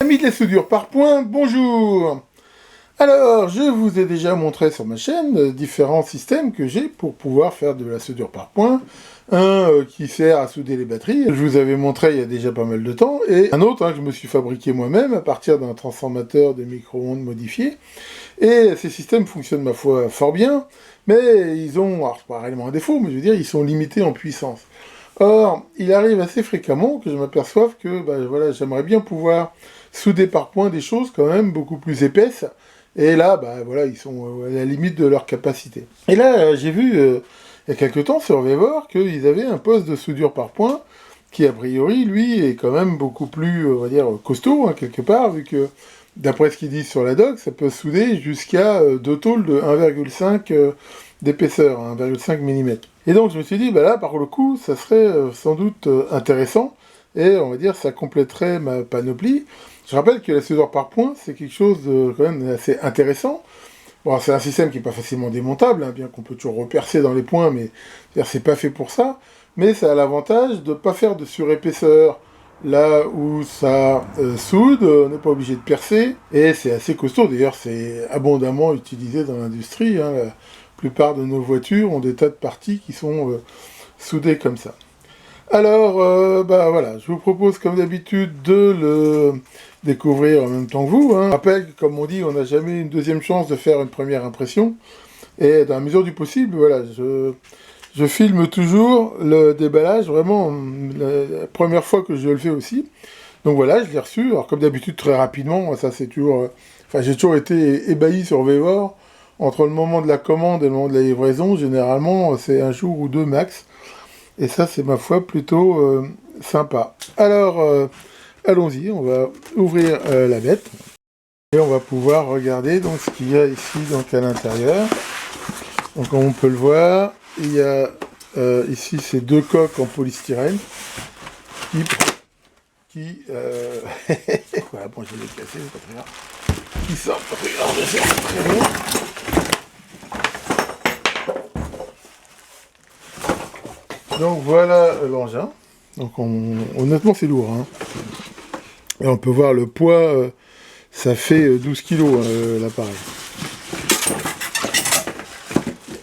Amis de la soudure par points, bonjour. Alors, je vous ai déjà montré sur ma chaîne différents systèmes que j'ai pour pouvoir faire de la soudure par points. Un qui sert à souder les batteries, je vous avais montré il y a déjà pas mal de temps, et un autre que je me suis fabriqué moi-même à partir d'un transformateur de micro-ondes modifié. Et ces systèmes fonctionnent, ma foi, fort bien, mais ils ont, alors c'est pas réellement un défaut, mais je veux dire, ils sont limités en puissance. Or, il arrive assez fréquemment que je m'aperçoive que voilà, j'aimerais bien pouvoir souder par points des choses quand même beaucoup plus épaisses, et là, voilà, ils sont à la limite de leur capacité. Et là, j'ai vu, il y a quelques temps, sur Vevor, qu'ils avaient un poste de soudure par points, qui a priori, lui, est quand même beaucoup plus, on va dire, costaud, quelque part, vu que, d'après ce qu'ils disent sur la doc, ça peut souder jusqu'à 2 tôles de 1,5 d'épaisseur, 1,5 mm. Et donc, je me suis dit, là, par le coup, ça serait sans doute intéressant, et on va dire, ça compléterait ma panoplie. Je rappelle que la soudure par points, c'est quelque chose de quand même assez intéressant. Bon, c'est un système qui n'est pas facilement démontable, bien qu'on peut toujours repercer dans les points, mais c'est pas fait pour ça. Mais ça a l'avantage de ne pas faire de surépaisseur là où ça soude, on n'est pas obligé de percer, et c'est assez costaud. D'ailleurs, c'est abondamment utilisé dans l'industrie. La plupart de nos voitures ont des tas de parties qui sont soudées comme ça. Alors, voilà, je vous propose comme d'habitude de le découvrir en même temps que vous. Je rappelle que, comme on dit, on n'a jamais une deuxième chance de faire une première impression. Et dans la mesure du possible, voilà, je filme toujours le déballage, vraiment la première fois que je le fais aussi. Donc voilà, je l'ai reçu, alors comme d'habitude très rapidement, ça c'est toujours... j'ai toujours été ébahi sur Vevor. Entre le moment de la commande et le moment de la livraison, généralement, c'est un jour ou deux max. Et ça, c'est ma foi plutôt sympa. Alors, allons-y, on va ouvrir la bête. Et on va pouvoir regarder donc, ce qu'il y a ici donc, à l'intérieur. Donc, comme on peut le voir, il y a ici ces deux coques en polystyrène qui voilà, bon, je vais les casser, c'est pas très grave. Qui sortent, regarde, c'est très bien. Donc voilà l'engin. Donc honnêtement c'est lourd. Et on peut voir le poids, ça fait 12 kg l'appareil.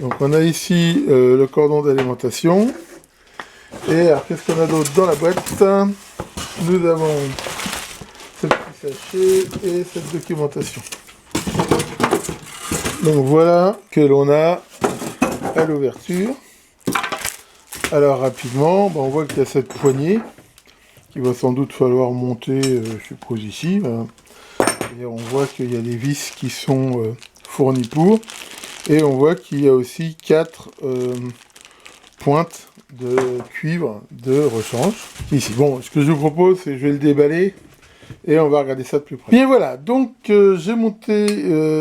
Donc on a ici le cordon d'alimentation. Et alors qu'est-ce qu'on a d'autre dans la boîte? Nous avons ce petit sachet et cette documentation. Donc voilà que l'on a à l'ouverture. Alors rapidement, on voit qu'il y a cette poignée qu'il va sans doute falloir monter, je suppose ici. Et on voit qu'il y a des vis qui sont fournies pour. Et on voit qu'il y a aussi 4 pointes de cuivre de rechange. Ici, bon, ce que je vous propose, c'est que je vais le déballer et on va regarder ça de plus près. Bien voilà, donc j'ai monté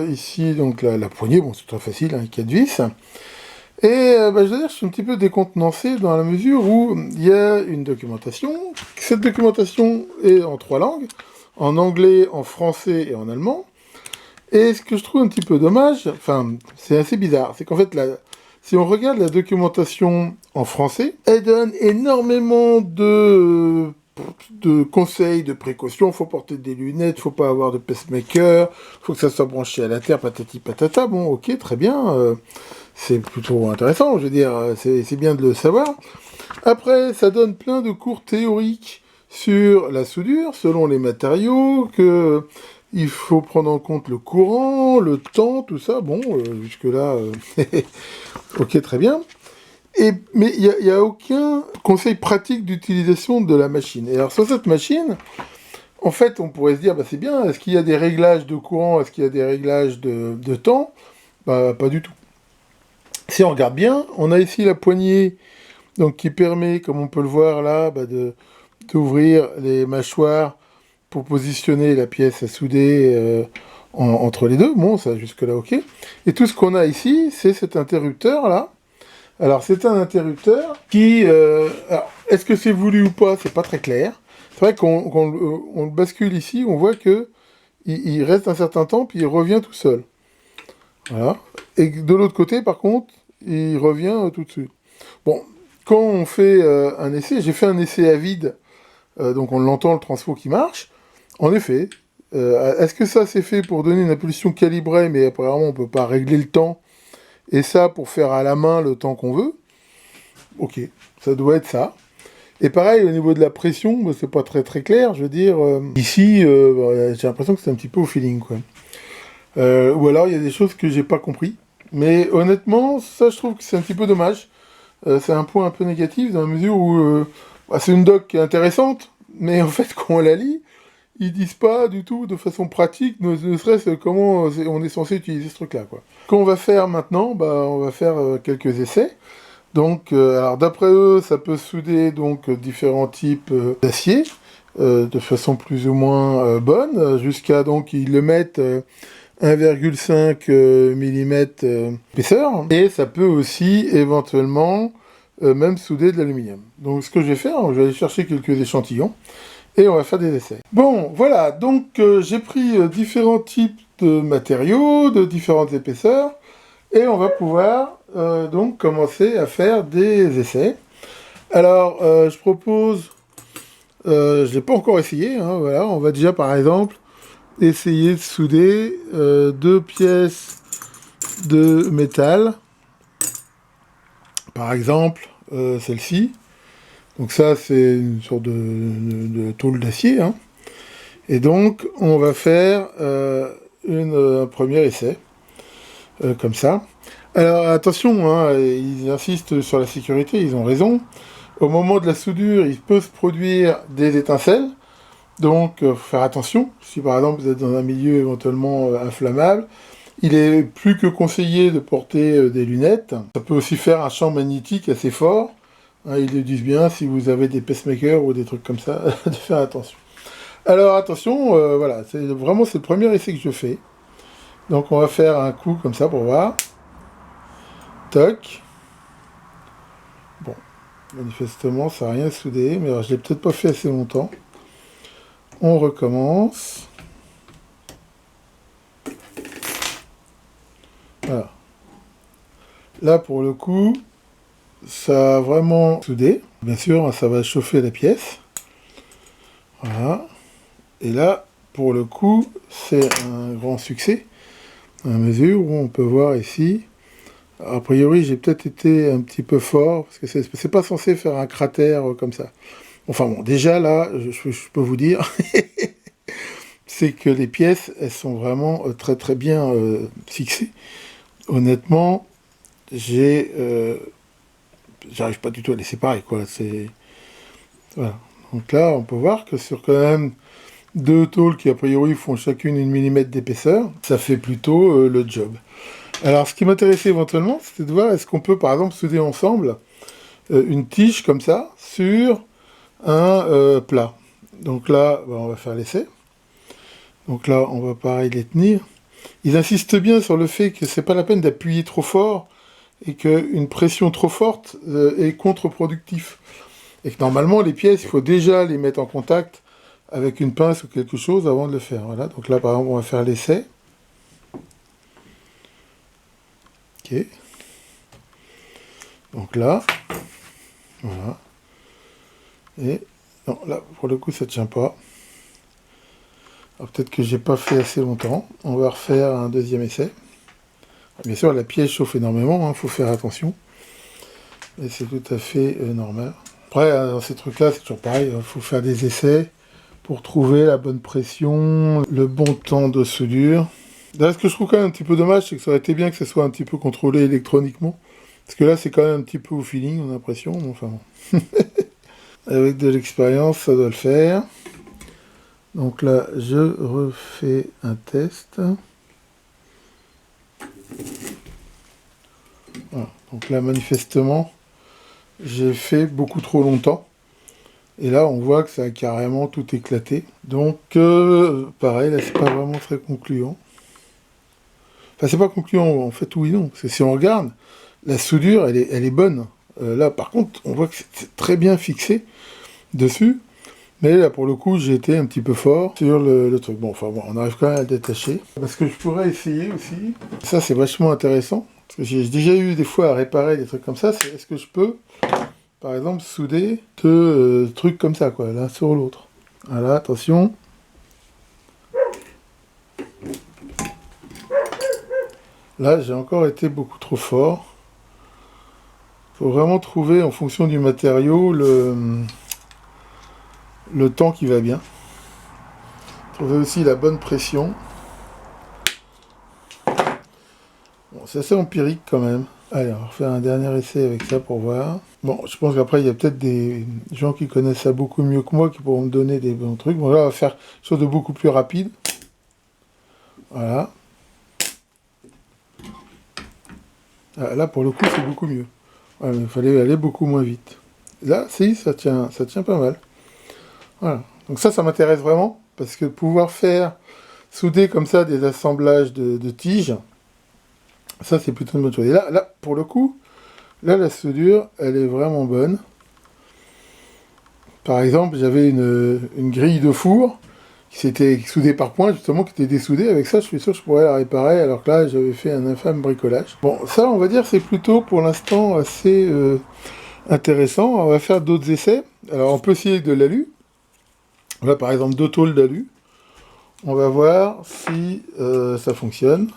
ici donc la poignée. Bon, c'est très facile, 4 vis. Et je dois dire, je suis un petit peu décontenancé dans la mesure où il y a une documentation. Cette documentation est en 3 langues, en anglais, en français et en allemand. Et ce que je trouve un petit peu dommage, c'est assez bizarre, c'est qu'en fait, si on regarde la documentation en français, elle donne énormément de conseils, de précautions. Faut porter des lunettes, faut pas avoir de pacemaker, faut que ça soit branché à la terre, patati patata. Bon, ok, très bien. C'est plutôt intéressant, je veux dire, c'est bien de le savoir. Après, ça donne plein de cours théoriques sur la soudure, selon les matériaux, que il faut prendre en compte le courant, le temps, tout ça. Bon, jusque-là, ok, très bien. Mais il n'y a aucun conseil pratique d'utilisation de la machine. Et alors, sur cette machine, en fait, on pourrait se dire, c'est bien, est-ce qu'il y a des réglages de courant, est-ce qu'il y a des réglages de temps? Pas du tout. Si on regarde bien, on a ici la poignée donc, qui permet, comme on peut le voir là, d'ouvrir les mâchoires pour positionner la pièce à souder entre les deux. Bon, ça jusque-là, ok. Et tout ce qu'on a ici, c'est cet interrupteur-là. Alors, c'est un interrupteur qui... est-ce que c'est voulu ou pas? C'est pas très clair. C'est vrai qu'on le bascule ici, on voit que il reste un certain temps, puis il revient tout seul. Voilà. Et de l'autre côté, par contre, il revient tout de suite. Bon, quand on fait un essai, j'ai fait un essai à vide, donc on l'entend, le transfo qui marche. En effet, Est-ce que ça c'est fait pour donner une impulsion calibrée, mais apparemment on peut pas régler le temps, et ça pour faire à la main le temps qu'on veut? Ok, ça doit être ça. Et pareil, au niveau de la pression, bah, c'est pas très très clair, je veux dire. Ici, bah, j'ai l'impression que c'est un petit peu au feeling, quoi. Ou alors il y a des choses que j'ai pas compris. Mais honnêtement, ça je trouve que c'est un petit peu dommage. C'est un point un peu négatif dans la mesure où bah, c'est une doc qui est intéressante, mais en fait quand on la lit, ils disent pas du tout de façon pratique, ne serait-ce comment on est censé utiliser ce truc-là, quoi. Ce qu'on va faire maintenant, bah, on va faire quelques essais. Donc, alors d'après eux, ça peut souder donc différents types d'acier de façon plus ou moins bonne, jusqu'à donc ils le mettent 1,5 mm d'épaisseur, et ça peut aussi éventuellement même souder de l'aluminium. Donc ce que je vais faire, je vais aller chercher quelques échantillons, et on va faire des essais. Bon, voilà, donc j'ai pris différents types de matériaux, de différentes épaisseurs, et on va pouvoir donc commencer à faire des essais. Alors, je propose, je ne l'ai pas encore essayé, hein, voilà, on va déjà par exemple essayer de souder deux pièces de métal, par exemple celle-ci. Donc ça c'est une sorte de tôle d'acier, hein. Et donc on va faire un premier essai, comme ça. Alors attention, hein, ils insistent sur la sécurité, ils ont raison. Au moment de la soudure, il peut se produire des étincelles, donc faut faire attention. Si par exemple vous êtes dans un milieu éventuellement inflammable, il est plus que conseillé de porter des lunettes. Ça peut aussi faire un champ magnétique assez fort. Hein, ils le disent bien, si vous avez des pacemakers ou des trucs comme ça, de faire attention. Alors attention, voilà, c'est le premier essai que je fais. Donc on va faire un coup comme ça pour voir. Toc. Bon, manifestement ça n'a rien soudé, mais alors, je l'ai peut-être pas fait assez longtemps. On recommence. Voilà. Là pour le coup, ça a vraiment soudé. Bien sûr, ça va chauffer la pièce. Voilà. Et là, pour le coup, c'est un grand succès, à mesure où on peut voir ici. A priori, j'ai peut-être été un petit peu fort, parce que c'est pas censé faire un cratère comme ça. Enfin bon, déjà là, je peux vous dire, c'est que les pièces, elles sont vraiment très très bien fixées. Honnêtement, j'arrive pas du tout à les séparer, quoi. Voilà. Donc là, on peut voir que sur quand même deux tôles qui a priori font chacune 1 mm d'épaisseur, ça fait plutôt le job. Alors ce qui m'intéressait éventuellement, c'était de voir est-ce qu'on peut par exemple souder ensemble une tige comme ça sur un plat. Donc là, on va faire l'essai. Donc là, on va pareil les tenir. Ils insistent bien sur le fait que c'est pas la peine d'appuyer trop fort et qu'une pression trop forte est contre-productif. Et que normalement, les pièces, il faut déjà les mettre en contact avec une pince ou quelque chose avant de le faire. Voilà. Donc là, par exemple, on va faire l'essai. Ok. Donc là, voilà. Et non, là, pour le coup, ça ne tient pas. Alors peut-être que j'ai pas fait assez longtemps. On va refaire un deuxième essai. Bien sûr, la pièce chauffe énormément, il faut faire attention. Et c'est tout à fait normal. Après, dans ces trucs-là, c'est toujours pareil. Il faut faire des essais pour trouver la bonne pression, le bon temps de soudure. Là, ce que je trouve quand même un petit peu dommage, c'est que ça aurait été bien que ça soit un petit peu contrôlé électroniquement. Parce que là, c'est quand même un petit peu au feeling, on a l'impression. Enfin bon. Avec de l'expérience, ça doit le faire. Donc là, je refais un test. Voilà. Donc là, manifestement, j'ai fait beaucoup trop longtemps. Et là, on voit que ça a carrément tout éclaté. Donc, pareil, là, c'est pas vraiment très concluant. Enfin, c'est pas concluant, en fait, oui, non. Parce que si on regarde, la soudure, elle est bonne. Là, par contre, on voit que c'est très bien fixé dessus. Mais là, pour le coup, j'ai été un petit peu fort sur le truc. Bon, enfin bon, on arrive quand même à le détacher. Parce que je pourrais essayer aussi. Ça, c'est vachement intéressant. Parce que j'ai déjà eu des fois à réparer des trucs comme ça. Est-ce que je peux, par exemple, souder deux trucs comme ça, quoi, l'un sur l'autre. Voilà, attention. Là, j'ai encore été beaucoup trop fort. Faut vraiment trouver, en fonction du matériau, le temps qui va bien. Trouver aussi la bonne pression. Bon, c'est assez empirique quand même. Allez, on va refaire un dernier essai avec ça pour voir. Bon, je pense qu'après, il y a peut-être des gens qui connaissent ça beaucoup mieux que moi, qui pourront me donner des bons trucs. Bon, là, on va faire quelque chose de beaucoup plus rapide. Voilà. Ah, là, pour le coup, c'est beaucoup mieux. Ouais, mais il fallait aller beaucoup moins vite. Là, si, ça tient pas mal. Voilà. Donc ça m'intéresse vraiment, parce que pouvoir faire souder comme ça des assemblages de tiges, ça, c'est plutôt une bonne chose. Et là, pour le coup, là, la soudure, elle est vraiment bonne. Par exemple, j'avais une grille de four qui s'était soudée par points, justement, qui était dessoudée. Avec ça, je suis sûr que je pourrais la réparer, alors que là, j'avais fait un infâme bricolage. Bon, ça, on va dire, c'est plutôt, pour l'instant, assez intéressant. On va faire d'autres essais. Alors, on peut essayer de l'alu. Là, par exemple, 2 tôles d'alu. On va voir si ça fonctionne.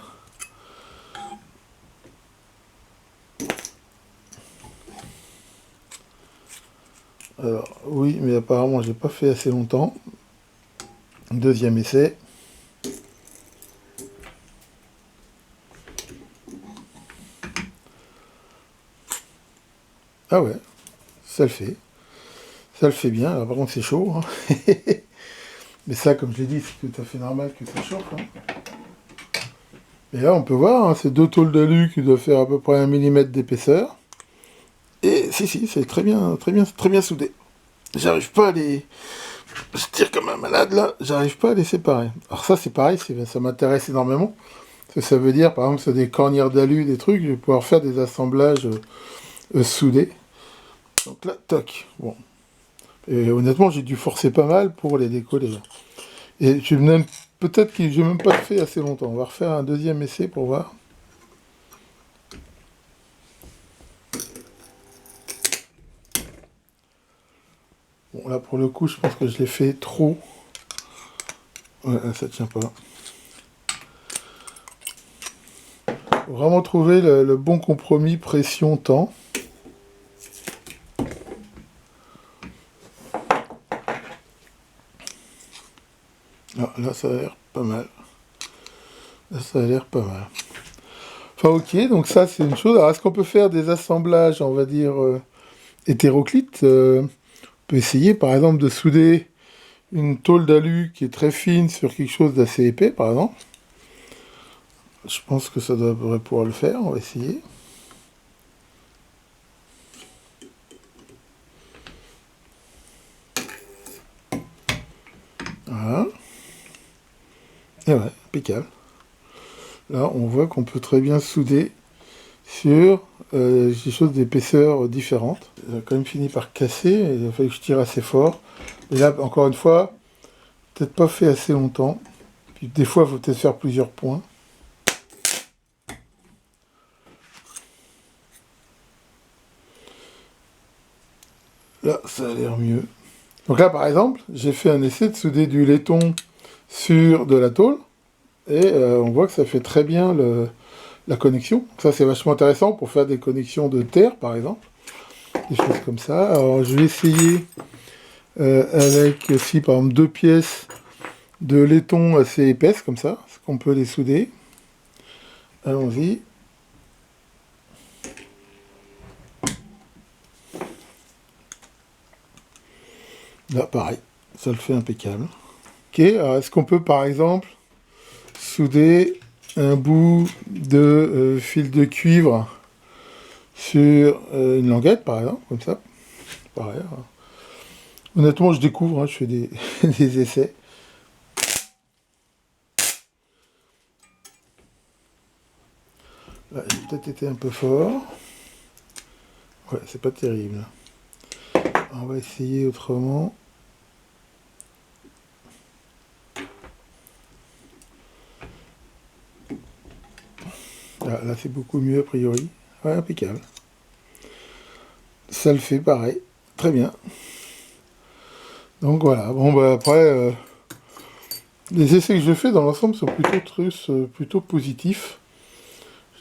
Alors, oui, mais apparemment, j'ai pas fait assez longtemps. Deuxième essai. Ah ouais, ça le fait. Ça le fait bien. Alors, par contre, c'est chaud. Hein. Mais ça, comme je l'ai dit, c'est tout à fait normal que ça chauffe. Hein. Et là, on peut voir, hein, c'est 2 tôles d'alu qui doivent faire à peu près 1 mm d'épaisseur. Et si, c'est très bien soudé. J'arrive pas à les... Je tire comme un malade, là. J'arrive pas à les séparer. Alors ça, c'est pareil, ça m'intéresse énormément. Parce que ça veut dire, par exemple, sur des cornières d'alu, des trucs, je vais pouvoir faire des assemblages soudés. Donc là, toc. Bon. Et honnêtement, j'ai dû forcer pas mal pour les décoller. Et peut-être que j'ai même pas fait assez longtemps. On va refaire un deuxième essai pour voir. Bon, là, pour le coup, je pense que je l'ai fait trop. Ouais, ça tient pas. Faut vraiment trouver le bon compromis pression-temps. Ah, là, ça a l'air pas mal. Là, ça a l'air pas mal. Enfin, ok, donc ça, c'est une chose. Alors, est-ce qu'on peut faire des assemblages, on va dire, hétéroclites on peut essayer, par exemple, de souder une tôle d'alu qui est très fine sur quelque chose d'assez épais, par exemple. Je pense que ça devrait pouvoir le faire, on va essayer. Voilà. Et ouais, impeccable. Là, on voit qu'on peut très bien souder sur des choses d'épaisseur différentes. Ça a quand même fini par casser, il a fallu que je tire assez fort. Et là, encore une fois, peut-être pas fait assez longtemps. Puis des fois, il faut peut-être faire plusieurs points. Là, ça a l'air mieux. Donc là, par exemple, j'ai fait un essai de souder du laiton sur de la tôle. Et on voit que ça fait très bien la connexion. Donc ça, c'est vachement intéressant pour faire des connexions de terre, par exemple. Des choses comme ça. Alors, je vais essayer avec, si par exemple, 2 pièces de laiton assez épaisses, comme ça. Est-ce qu'on peut les souder? Allons-y. Là, pareil. Ça le fait impeccable. Ok, alors est-ce qu'on peut, par exemple, souder un bout de fil de cuivre sur une languette, par exemple, comme ça. Pareil. Hein. Honnêtement, je découvre, hein, je fais des, des essais. Là, il a peut-être été un peu fort. Ouais, c'est pas terrible. On va essayer autrement. Là, c'est beaucoup mieux a priori. Ouais, impeccable. Ça le fait pareil. Très bien. Donc voilà. Bon, bah après, les essais que je fais dans l'ensemble sont plutôt positifs.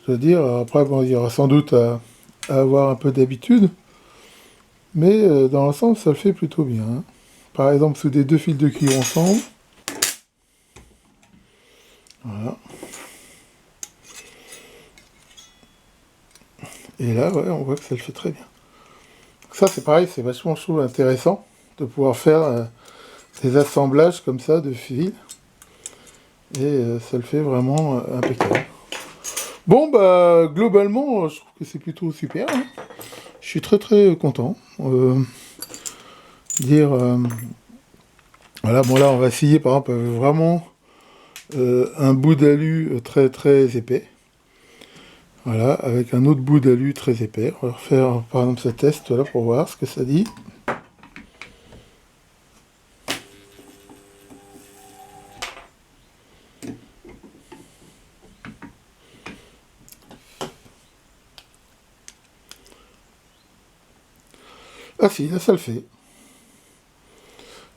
je dois dire. Après, bon, il y aura sans doute à avoir un peu d'habitude, mais dans l'ensemble, ça le fait plutôt bien. Hein. Par exemple, souder deux fils de cuivre ensemble. Voilà. Et là, ouais, on voit que ça le fait très bien. Ça, c'est pareil, c'est vachement, je trouve, intéressant de pouvoir faire des assemblages comme ça de fils. Et ça le fait vraiment impeccable. Bon, bah, globalement, je trouve que c'est plutôt super. Hein. Je suis très très content. Voilà, bon là, on va essayer, par exemple, avec vraiment un bout d'alu très très épais. Voilà, avec un autre bout d'alu très épais. On va refaire, par exemple, ce test là pour voir ce que ça dit. Ah si, là ça le fait.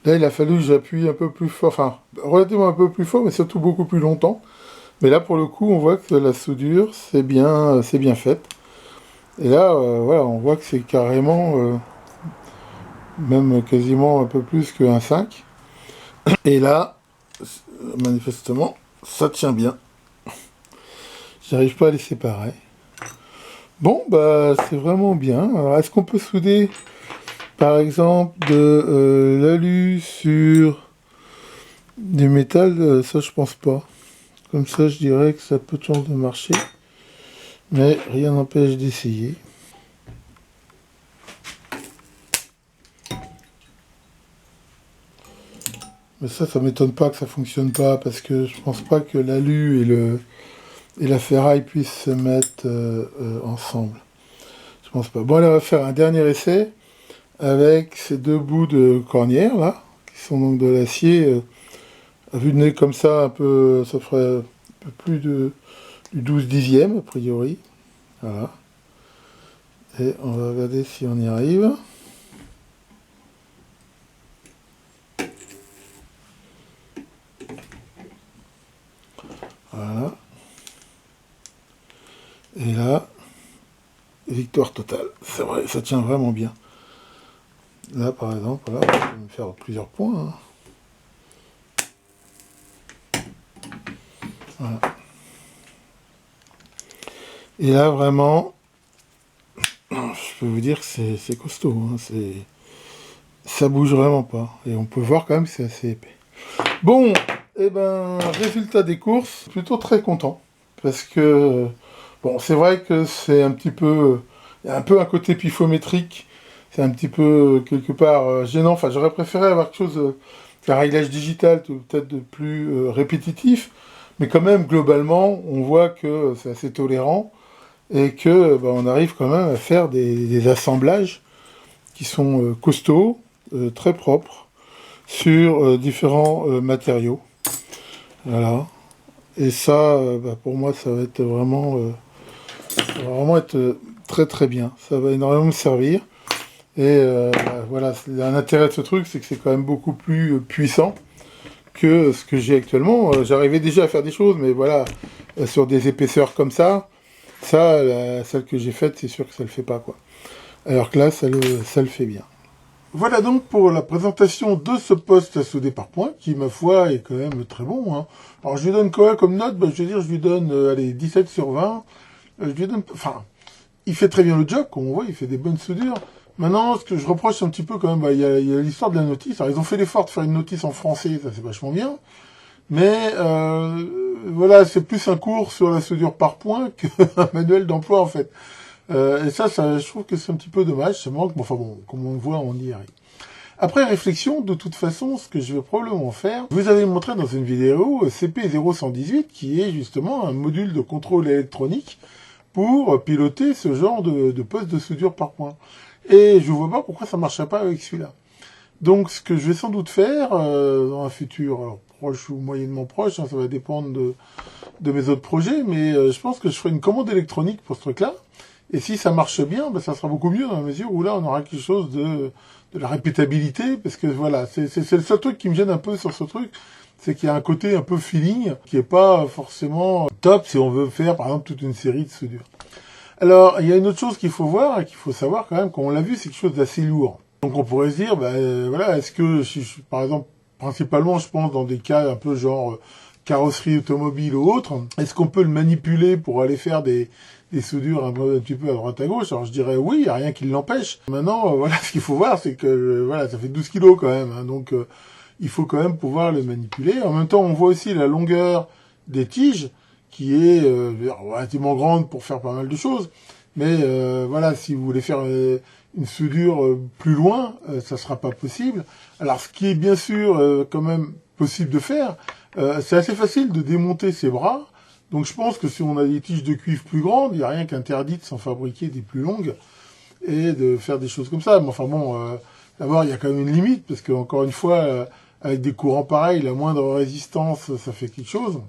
Là il a fallu que j'appuie un peu plus fort, enfin relativement un peu plus fort, mais surtout beaucoup plus longtemps. Mais là pour le coup on voit que la soudure c'est bien faite. Et là voilà, on voit que c'est carrément, même quasiment un peu plus qu'un 5. Et là, manifestement, ça tient bien. J'arrive pas à les séparer. Bon, bah c'est vraiment bien. Alors est-ce qu'on peut souder par exemple de l'alu sur du métal? Ça je pense pas. Comme ça je dirais que ça peut de chance de marcher. Mais rien n'empêche d'essayer. Mais ça m'étonne pas que ça fonctionne pas, parce que je pense pas que l'alu et la ferraille puissent se mettre ensemble. Je pense pas. Bon, allez, on va faire un dernier essai avec ces deux bouts de cornière là, qui sont donc de l'acier. À vue de nez comme ça, un peu, ça ferait un peu plus du 12 dixième a priori. Voilà. Et on va regarder si on y arrive. Voilà. Et là, victoire totale. C'est vrai, ça tient vraiment bien. Là, par exemple, là, on peut me faire plusieurs points. Hein. Voilà. Et là, vraiment, je peux vous dire que c'est costaud. Hein. Ça bouge vraiment pas. Et on peut voir quand même que c'est assez épais. Bon, et ben, résultat des courses, plutôt très content. Parce que, bon, c'est vrai que c'est un petit peu... Il y a un peu un côté pifométrique. C'est un petit peu, quelque part, gênant. Enfin, j'aurais préféré avoir quelque chose, qu'un réglage digital, peut-être de plus répétitif. Mais quand même, globalement, on voit que c'est assez tolérant. Et que on arrive quand même à faire des assemblages qui sont costauds, très propres, sur différents matériaux. Voilà. Et ça, pour moi, ça va être ça va vraiment être très très bien. Ça va énormément me servir. Et voilà, l'intérêt de ce truc, c'est que c'est quand même beaucoup plus puissant que ce que j'ai actuellement. J'arrivais déjà à faire des choses, mais voilà, sur des épaisseurs comme ça, celle que j'ai faite, c'est sûr que ça le fait pas, quoi. Alors que là, ça le fait bien. Voilà donc pour la présentation de ce poste à souder par point, qui, ma foi, est quand même très bon. Hein. Alors, je lui donne quoi comme note? Je veux dire, je lui donne, allez, 17 sur 20. Je lui donne, enfin, il fait très bien le job, comme on voit, il fait des bonnes soudures. Maintenant, ce que je reproche un petit peu quand même, il y a l'histoire de la notice. Alors, ils ont fait l'effort de faire une notice en français, ça c'est vachement bien. Mais voilà, c'est plus un cours sur la soudure par point qu'un manuel d'emploi en fait. Et ça, je trouve que c'est un petit peu dommage, ça manque, mais enfin bon, comme on le voit, on y arrive. Après réflexion, de toute façon, ce que je vais probablement faire, je vous avais montré dans une vidéo CP0118, qui est justement un module de contrôle électronique pour piloter ce genre de poste de soudure par point. Et je vois pas pourquoi ça marcherait pas avec celui-là. Donc, ce que je vais sans doute faire dans un futur, alors, proche ou moyennement proche, hein, ça va dépendre de mes autres projets, mais je pense que je ferai une commande électronique pour ce truc-là. Et si ça marche bien, ça sera beaucoup mieux dans la mesure où là, on aura quelque chose de la répétabilité, parce que voilà, c'est le seul truc qui me gêne un peu sur ce truc, c'est qu'il y a un côté un peu feeling qui est pas forcément top si on veut faire par exemple toute une série de soudures. Alors, il y a une autre chose qu'il faut voir et qu'il faut savoir quand même, comme on l'a vu, c'est quelque chose d'assez lourd. Donc on pourrait se dire, voilà, est-ce que, par exemple, principalement, je pense dans des cas un peu genre carrosserie automobile ou autre, est-ce qu'on peut le manipuler pour aller faire des soudures un petit peu à droite à gauche? Alors je dirais oui, il n'y a rien qui l'empêche. Maintenant, voilà, ce qu'il faut voir, c'est que voilà, ça fait 12 kilos quand même, hein, donc il faut quand même pouvoir le manipuler. En même temps, on voit aussi la longueur des tiges, qui est relativement grande pour faire pas mal de choses. Mais voilà, si vous voulez faire une soudure plus loin, ça sera pas possible. Alors, ce qui est bien sûr quand même possible de faire, c'est assez facile de démonter ses bras. Donc, je pense que si on a des tiges de cuivre plus grandes, il n'y a rien qu'interdit de s'en fabriquer des plus longues et de faire des choses comme ça. Mais enfin bon, d'abord, il y a quand même une limite, parce que encore une fois, avec des courants pareils, la moindre résistance, ça fait quelque chose.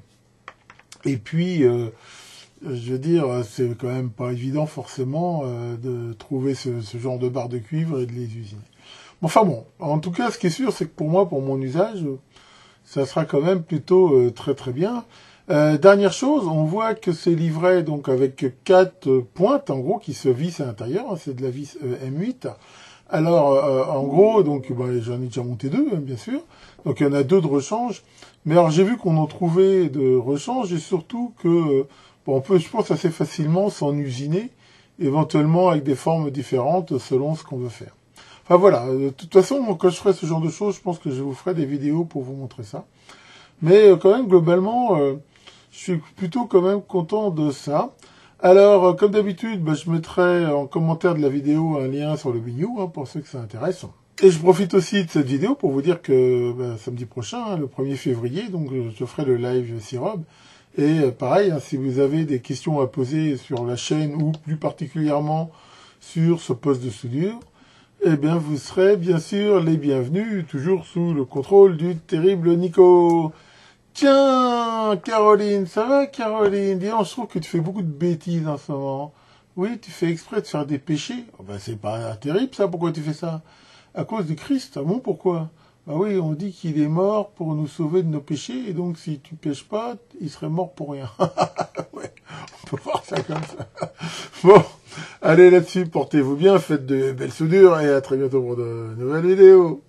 Et puis, je veux dire, c'est quand même pas évident forcément de trouver ce genre de barres de cuivre et de les usiner. Enfin bon, en tout cas, ce qui est sûr, c'est que pour moi, pour mon usage, ça sera quand même plutôt très très bien. Dernière chose, on voit que c'est livré donc avec 4 pointes en gros qui se vissent à l'intérieur. Hein, c'est de la vis M8. Alors en gros, donc j'en ai déjà monté 2, hein, bien sûr. Donc il y en a 2 de rechange. Mais alors j'ai vu qu'on en trouvait de rechange et surtout que on peut, je pense, assez facilement s'en usiner, éventuellement avec des formes différentes selon ce qu'on veut faire. Enfin voilà, de toute façon, quand je ferai ce genre de choses, je pense que je vous ferai des vidéos pour vous montrer ça. Mais quand même, globalement, je suis plutôt quand même content de ça. Alors, comme d'habitude, je mettrai en commentaire de la vidéo un lien sur le Wii hein, pour ceux que ça intéresse. Et je profite aussi de cette vidéo pour vous dire que samedi prochain, hein, le 1er février, donc je ferai le live Sirob. Et pareil, hein, si vous avez des questions à poser sur la chaîne ou plus particulièrement sur ce poste de soudure, eh bien vous serez bien sûr les bienvenus, toujours sous le contrôle du terrible Nico. Tiens, Caroline, ça va Caroline? Dis donc, je trouve que tu fais beaucoup de bêtises en ce moment. Oui, tu fais exprès de faire des péchés. Oh, c'est pas terrible ça, pourquoi tu fais ça? À cause de Christ, ah bon, pourquoi? Ah oui, on dit qu'il est mort pour nous sauver de nos péchés, et donc si tu pêches pas, il serait mort pour rien. Ouais, on peut voir ça comme ça. Bon, allez là-dessus, portez-vous bien, faites de belles soudures, et à très bientôt pour de nouvelles vidéos.